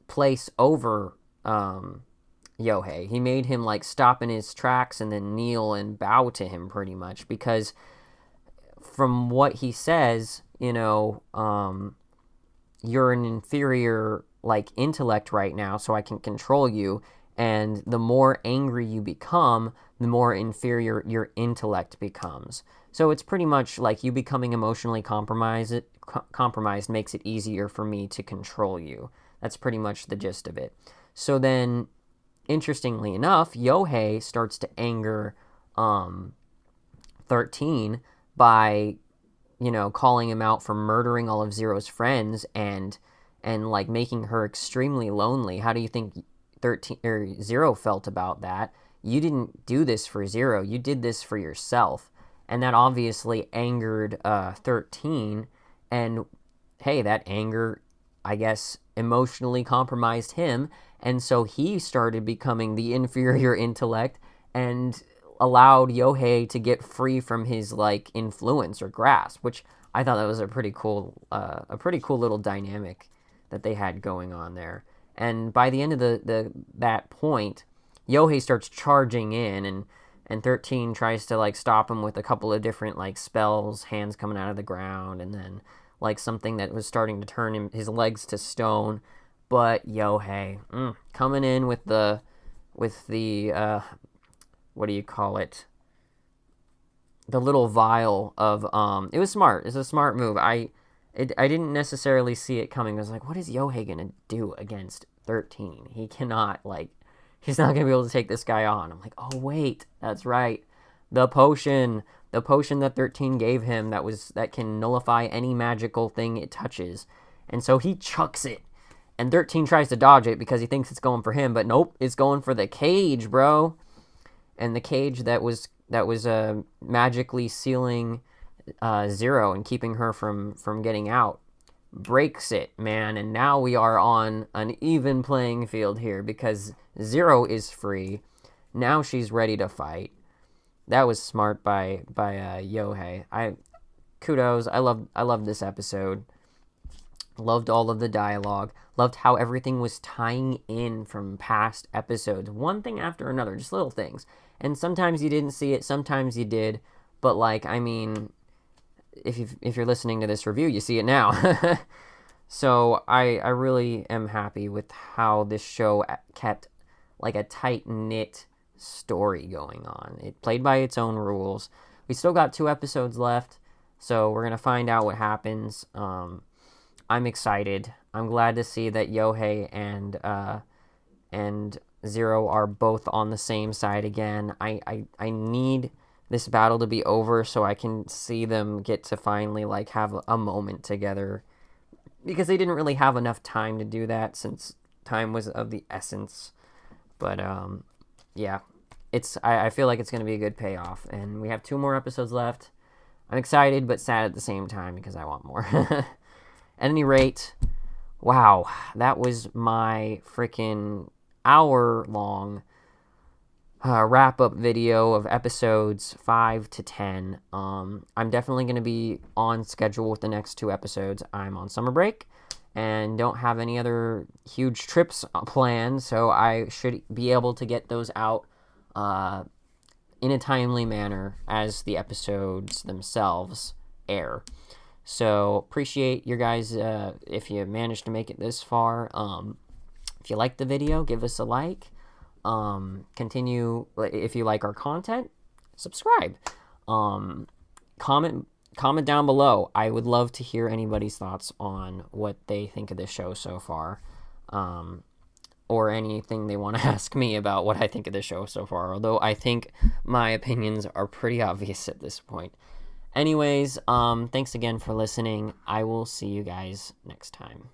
place over Yohei. He made him, like, stop in his tracks and then kneel and bow to him pretty much, because from what he says, you know, you're an inferior, like, intellect right now, so I can control you, and the more angry you become, the more inferior your intellect becomes. So it's pretty much like you becoming emotionally compromised makes it easier for me to control you. That's pretty much the gist of it. So then, interestingly enough, Yohei starts to anger 13 by, you know, calling him out for murdering all of Zero's friends and like making her extremely lonely. How do you think 13 or Zero felt about that? You didn't do this for Zero. You did this for yourself. And that obviously angered 13. And hey, that anger, I guess, emotionally compromised him. And so he started becoming the inferior intellect and allowed Yohei to get free from his, like, influence or grasp, which I thought that was a pretty cool little dynamic that they had going on there. And by the end of that point, Yohei starts charging in, and 13 tries to, like, stop him with a couple of different, like, spells, hands coming out of the ground, and then, like, something that was starting to turn his legs to stone. But Yohei coming in with the what do you call it? The little vial of it was smart. It's a smart move. I didn't necessarily see it coming. I was like, what is Yohei gonna do against 13? He cannot, like, he's not gonna be able to take this guy on. I'm like, oh wait, that's right. The potion that 13 gave him that can nullify any magical thing it touches. And so he chucks it. And 13 tries to dodge it because he thinks it's going for him, but nope, it's going for the cage, bro. And the cage that was magically sealing Zero and keeping her from getting out breaks it, man. And now we are on an even playing field here because Zero is free. Now she's ready to fight. That was smart by Yohei. Kudos. I loved this episode. Loved all of the dialogue. Loved how everything was tying in from past episodes. One thing after another, just little things. And sometimes you didn't see it, sometimes you did. But, like, I mean, if you're listening to this review, you see it now. So I really am happy with how this show kept, like, a tight-knit story going on. It played by its own rules. We still got 2 episodes left, so we're going to find out what happens. I'm excited. I'm glad to see that Yohei and Zero are both on the same side again. I need this battle to be over so I can see them get to finally, like, have a moment together, because they didn't really have enough time to do that since time was of the essence. But yeah, I feel like it's going to be a good payoff, and we have 2 more episodes left. I'm excited but sad at the same time because I want more. At any rate, wow, that was my freaking hour-long wrap-up video of episodes 5 to 10. I'm definitely going to be on schedule with the next 2 episodes. I'm on summer break and don't have any other huge trips planned, so I should be able to get those out in a timely manner as the episodes themselves air. So appreciate your guys if you managed to make it this far. If you like the video, give us a like. Continue, if you like our content, subscribe. Comment down below. I would love to hear anybody's thoughts on what they think of this show so far, or anything they want to ask me about what I think of the show so far, although I think my opinions are pretty obvious at this point. Anyways, thanks again for listening. I will see you guys next time.